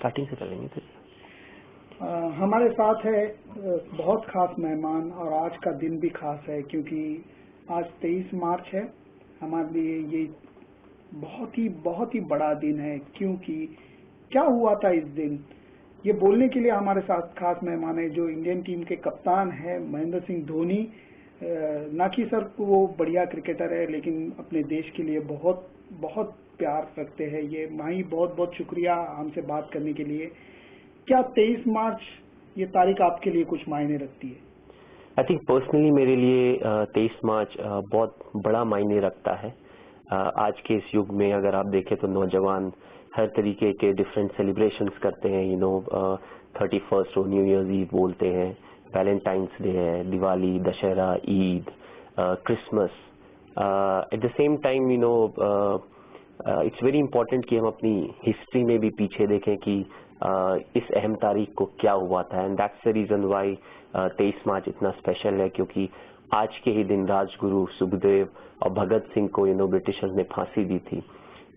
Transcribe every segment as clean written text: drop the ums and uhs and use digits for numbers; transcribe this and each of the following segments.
Starting से कर लेंगे तो। हमारे साथ है बहुत खास मेहमान, और आज का दिन भी खास है क्योंकि आज 23 मार्च है। हमारे लिए ये बहुत ही बड़ा दिन है, क्योंकि क्या हुआ था इस दिन, ये बोलने के लिए हमारे साथ खास मेहमान है जो इंडियन टीम के कप्तान है महेंद्र सिंह धोनी। ना कि सर वो बढ़िया क्रिकेटर है, लेकिन अपने देश के लिए बहुत बहुत प्यार रखते हैं। ये माही बहुत बहुत शुक्रिया हमसे बात करने के लिए। क्या 23 मार्च ये तारीख आपके लिए कुछ मायने रखती है? आई थिंक पर्सनली मेरे लिए 23 मार्च बहुत बड़ा मायने रखता है। आज के इस युग में अगर आप देखें तो नौजवान हर तरीके के डिफरेंट सेलिब्रेशंस करते हैं। 31st को न्यू ईयर्स ईव बोलते हैं, वैलेंटाइंस डे है, Diwali, Dussehra, Eid, Christmas. At the same time it's very important कि हम अपनी हिस्ट्री में भी पीछे देखें कि इस अहम तारीख को क्या हुआ था। And that's the reason why 23 March इतना स्पेशल है, क्योंकि आज के ही दिन राजगुरु सुखदेव और भगत सिंह को ब्रिटिशर्स ने फांसी दी थी।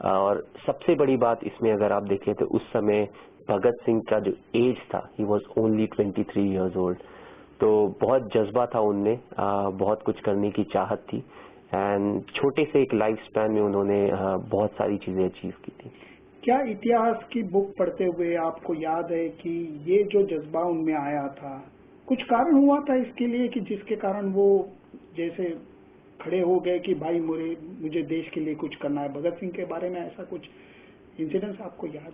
और सबसे बड़ी बात इसमें अगर आप देखें तो उस समय भगत सिंह का जो एज था, he was only 23 years old. तो बहुत जज्बा था उनमें, बहुत कुछ करने की चाहत थी, एंड छोटे से एक लाइफ स्पैन में उन्होंने बहुत सारी चीजें अचीव की थी। क्या इतिहास की बुक पढ़ते हुए आपको याद है कि ये जो जज्बा उनमें आया था, कुछ कारण हुआ था इसके लिए कि जिसके कारण वो जैसे खड़े हो गए कि भाई मुझे देश के लिए कुछ करना है? भगत सिंह के बारे में ऐसा कुछ इंसिडेंट्स आपको याद?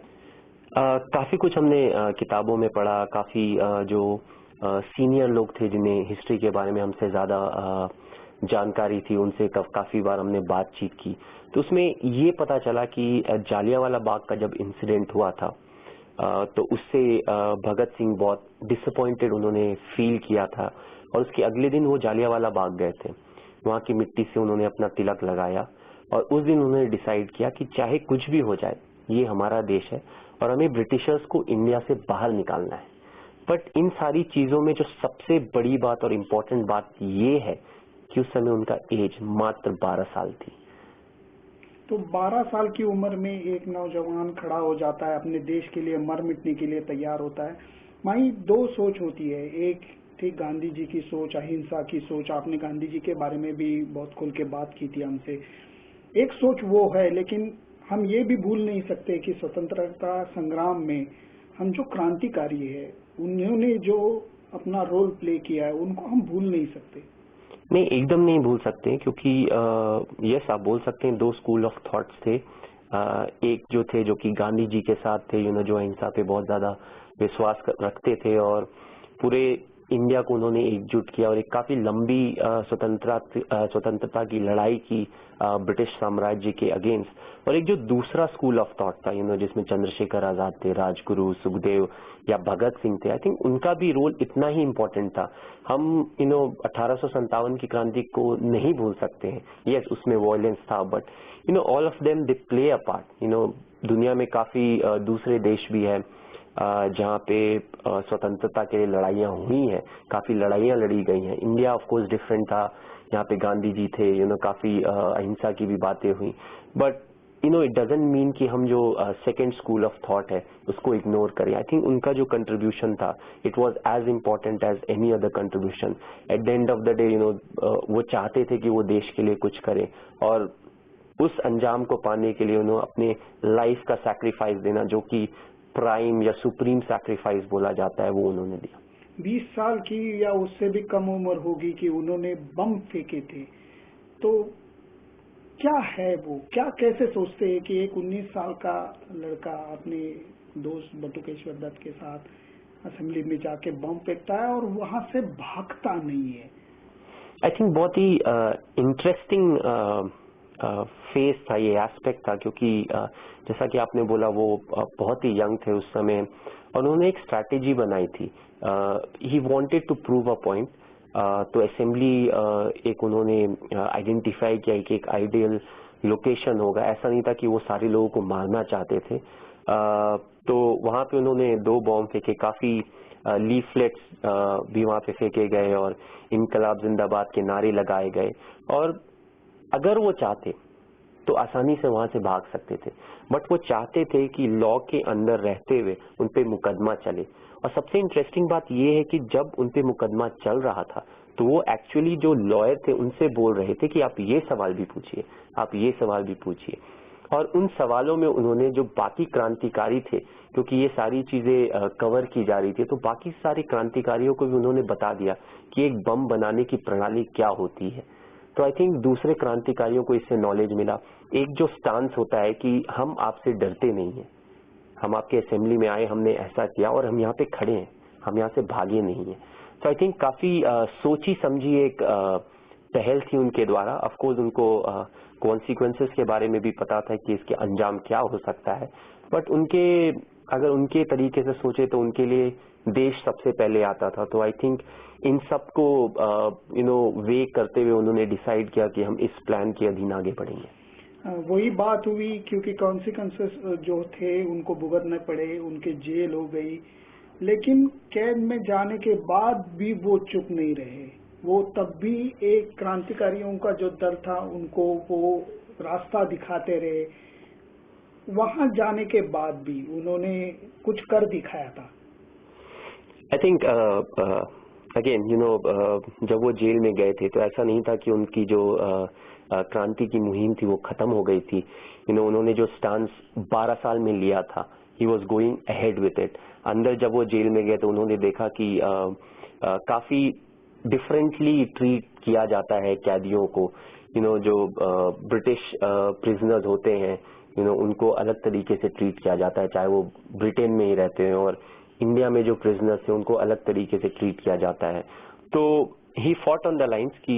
काफी कुछ हमने किताबों में पढ़ा, काफी जो सीनियर लोग थे जिन्हें हिस्ट्री के बारे में हमसे ज्यादा जानकारी थी, उनसे काफी बार हमने बातचीत की। तो उसमें ये पता चला कि जालियांवाला बाग का जब इंसिडेंट हुआ था, तो उससे भगत सिंह बहुत डिसअपॉइंटेड उन्होंने फील किया था, और उसके अगले दिन वो जालियांवाला बाग गए थे। वहाँ की मिट्टी से उन्होंने अपना तिलक लगाया, और उस दिन उन्होंने डिसाइड किया कि चाहे कुछ भी हो जाए, ये हमारा देश है और हमें ब्रिटिशर्स को इंडिया से बाहर निकालना है। बट इन सारी चीजों में जो सबसे बड़ी बात और इम्पोर्टेंट बात ये है कि उस समय उनका एज मात्र 12 साल थी। तो 12 साल की उम्र में एक नौजवान खड़ा हो जाता है, अपने देश के लिए मर मिटने के लिए तैयार होता है। माही दो सोच होती है, एक थी गांधी जी की सोच, अहिंसा की सोच। आपने गांधी जी के बारे में भी बहुत खुल के बात की थी हमसे। एक सोच वो है, लेकिन हम ये भी भूल नहीं सकते कि स्वतंत्रता संग्राम में हम जो क्रांतिकारी है, उन्होंने जो अपना रोल प्ले किया है, उनको हम भूल नहीं सकते। नहीं, एकदम नहीं भूल सकते, क्योंकि यस आप बोल सकते हैं दो स्कूल ऑफ थॉट्स थे। एक जो थे जो कि गांधी जी के साथ थे, जो अहिंसा पे बहुत ज्यादा विश्वास रखते थे, और पूरे इंडिया को उन्होंने एकजुट किया और एक काफी लंबी स्वतंत्रता की लड़ाई की ब्रिटिश साम्राज्य के अगेंस्ट। और एक जो दूसरा स्कूल ऑफ थॉट था, जिसमें चंद्रशेखर आजाद थे, राजगुरु, सुखदेव या भगत सिंह थे, आई थिंक उनका भी रोल इतना ही इम्पोर्टेंट था। हम 1857 की क्रांति को नहीं भूल सकते हैं। यस, उसमें वॉयलेंस था, but all of them they play a part. दुनिया में काफी दूसरे देश भी है जहाँ पे स्वतंत्रता के लिए लड़ाइयाँ हुई हैं, काफी लड़ाइयाँ लड़ी गई हैं। इंडिया ऑफ कोर्स डिफरेंट था, यहाँ पे गांधी जी थे, काफी अहिंसा की भी बातें हुई। बट इट डजंट मीन कि हम जो सेकेंड स्कूल ऑफ थॉट है उसको इग्नोर करें। आई थिंक उनका जो कंट्रीब्यूशन था, it was as important as any other contribution. At the end of the day वो चाहते थे कि वो देश के लिए कुछ करें, और उस अंजाम को पाने के लिए उन्होंने अपने लाइफ का सैक्रिफाइस देना, जो कि प्राइम या सुप्रीम सैक्रिफाइस बोला जाता है, वो उन्होंने दिया। 20 साल की या उससे भी कम उम्र होगी कि उन्होंने बम फेंके थे। तो क्या है वो, क्या कैसे सोचते हैं कि एक 19 साल का लड़का अपने दोस्त बटुकेश्वर दत्त के साथ असेंबली में जाके बम फेंकता है और वहां से भागता नहीं है? आई थिंक बहुत ही इंटरेस्टिंग फेस था, ये एस्पेक्ट था, क्योंकि जैसा कि आपने बोला वो बहुत ही यंग थे उस समय, और उन्होंने एक स्ट्रैटेजी बनाई थी। He wanted to prove a point. तो असेंबली एक उन्होंने आइडेंटिफाई किया कि एक आइडियल लोकेशन होगा। ऐसा नहीं था कि वो सारे लोगों को मारना चाहते थे। तो वहां पे उन्होंने 2 बॉम्ब फेंके, काफी लीफलेट्स भी वहां पे फेंके गए, और इनकलाब जिंदाबाद के नारे लगाए गए। और अगर वो चाहते तो आसानी से वहां से भाग सकते थे, बट वो चाहते थे कि लॉ के अंदर रहते हुए उन पे मुकदमा चले। और सबसे इंटरेस्टिंग बात ये है कि जब उन पे मुकदमा चल रहा था तो वो एक्चुअली जो लॉयर थे उनसे बोल रहे थे कि आप ये सवाल भी पूछिए, आप ये सवाल भी पूछिए। और उन सवालों में उन्होंने जो बाकी क्रांतिकारी थे, क्योंकि ये सारी चीजें कवर की जा रही थी, तो बाकी सारे क्रांतिकारियों को भी उन्होंने बता दिया कि एक बम बनाने की प्रणाली क्या होती है। तो आई थिंक दूसरे क्रांतिकारियों को इससे नॉलेज मिला। एक जो स्टांस होता है कि हम आपसे डरते नहीं हैं, हम आपके असेंबली में आए, हमने ऐसा किया और हम यहाँ पे खड़े हैं, हम यहाँ से भागे नहीं हैं। तो आई थिंक काफी सोची समझी एक पहल थी उनके द्वारा। ऑफ कोर्स उनको कॉन्सिक्वेंसेस के बारे में भी पता था कि इसके अंजाम क्या हो सकता है, बट अगर उनके तरीके से सोचे तो उनके लिए देश सबसे पहले आता था। तो आई थिंक इन सबको वे करते हुए उन्होंने डिसाइड किया कि हम इस प्लान के अधीन आगे बढ़ेंगे। वही बात हुई, क्योंकि कॉन्सिक्वेंसेस जो थे उनको भुगतने पड़े, उनके जेल हो गई, लेकिन कैद में जाने के बाद भी वो चुप नहीं रहे। वो तब भी एक क्रांतिकारियों का जो दल था उनको वो रास्ता दिखाते रहे। वहां जाने के बाद भी उन्होंने कुछ कर दिखाया था। आई थिंक अगेन जब वो जेल में गए थे तो ऐसा नहीं था कि उनकी जो क्रांति की मुहिम थी वो खत्म हो गई थी। उन्होंने जो स्टांस 12 साल में लिया था, he was going ahead with it. अंदर जब वो जेल में गए तो उन्होंने देखा कि काफी डिफरेंटली ट्रीट किया जाता है कैदियों को। जो ब्रिटिश प्रिजनर्स होते हैं, उनको अलग तरीके से ट्रीट किया जाता है, चाहे वो ब्रिटेन में ही रहते हैं, और इंडिया में जो प्रिजनर्स हैं उनको अलग तरीके से ट्रीट किया जाता है। तो he fought on the lines कि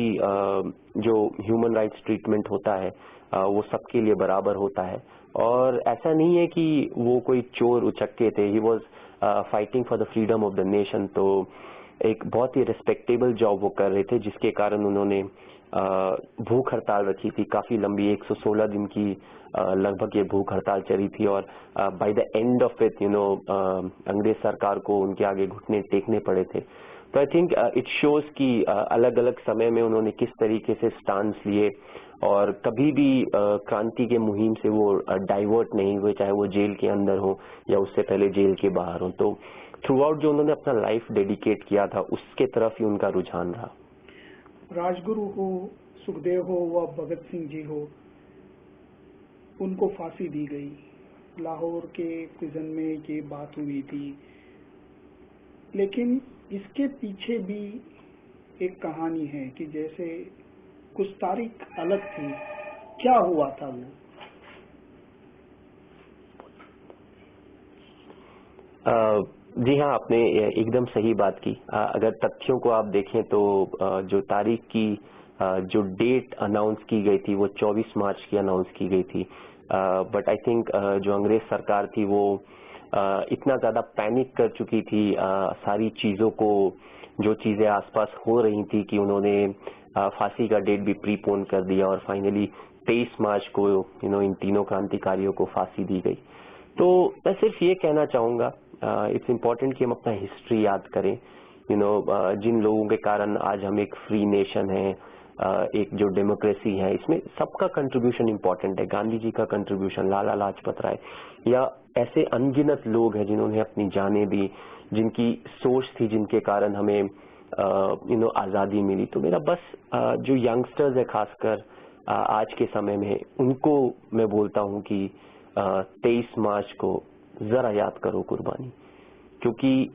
जो ह्यूमन राइट्स ट्रीटमेंट होता है वो सबके लिए बराबर होता है। और ऐसा नहीं है कि वो कोई चोर उचक्के थे, he was fighting for the freedom of the nation. तो एक बहुत ही रिस्पेक्टेबल जॉब वो कर रहे थे, जिसके कारण उन्होंने भूख हड़ताल रखी थी काफी लंबी, 116 दिन की लगभग ये भूख हड़ताल चली थी। और by the end of it अंग्रेज सरकार को उनके आगे घुटने टेकने पड़े थे। तो आई थिंक इट शोज कि अलग अलग समय में उन्होंने किस तरीके से स्टांस लिए, और कभी भी क्रांति के मुहिम से वो डाइवर्ट नहीं हुए, चाहे वो जेल के अंदर हो या उससे पहले जेल के बाहर हो। तो थ्रू आउट जो उन्होंने अपना लाइफ डेडिकेट किया था उसके तरफ ही उनका रुझान रहा। राजगुरु हो, सुखदेव हो व भगत सिंह जी हो, उनको फांसी दी गई। लाहौर के प्रिजन में ये बात हुई थी, लेकिन इसके पीछे भी एक कहानी है कि जैसे कुछ तारीख अलग थी। क्या हुआ था वो? जी हाँ, आपने एकदम सही बात की। अगर तथ्यों को आप देखें तो जो तारीख की जो डेट अनाउंस की गई थी वो 24 मार्च की अनाउंस की गई थी। बट आई थिंक जो अंग्रेज सरकार थी वो इतना ज्यादा पैनिक कर चुकी थी सारी चीजों को, जो चीजें आसपास हो रही थी, कि उन्होंने फांसी का डेट भी प्रीपोन कर दिया और फाइनली 23 मार्च को इन तीनों क्रांतिकारियों को फांसी दी गई। तो मैं सिर्फ ये कहना चाहूंगा, इट्स इम्पोर्टेंट कि हम अपना हिस्ट्री याद करें। जिन लोगों के कारण आज हम एक फ्री नेशन है, एक जो डेमोक्रेसी है, इसमें सबका कंट्रीब्यूशन इम्पोर्टेंट है। गांधी जी का कंट्रीब्यूशन, लाला लाजपत राय, या ऐसे अनगिनत लोग हैं जिन्होंने अपनी जानें दी, जिनकी सोच थी, जिनके कारण हमें आजादी मिली। तो मेरा बस जो यंगस्टर्स है खासकर आज के समय में, उनको मैं बोलता हूँ कि 23 मार्च को जरा याद करो कुर्बानी, क्योंकि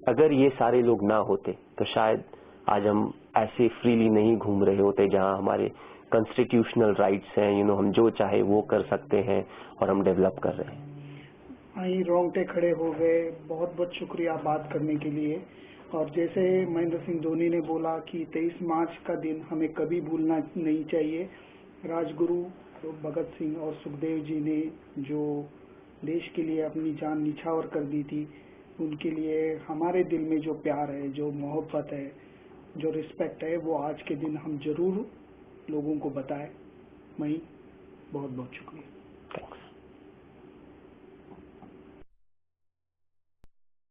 अगर ये सारे लोग ना होते तो शायद आज हम ऐसे फ्रीली नहीं घूम रहे होते, जहां हमारे कॉन्स्टिट्यूशनल राइट्स हैं, हम जो चाहे वो कर सकते हैं और हम डेवलप कर रहे हैं। वहीं रोंगटे खड़े हो गए। बहुत बहुत शुक्रिया बात करने के लिए। और जैसे महेंद्र सिंह धोनी ने बोला कि 23 मार्च का दिन हमें कभी भूलना नहीं चाहिए। राजगुरु भगत सिंह और सुखदेव जी ने जो देश के लिए अपनी जान निछावर कर दी थी, उनके लिए हमारे दिल में जो प्यार है, जो मोहब्बत है, जो रिस्पेक्ट है, वो आज के दिन हम जरूर लोगों को बताएं। वहीं बहुत बहुत शुक्रिया।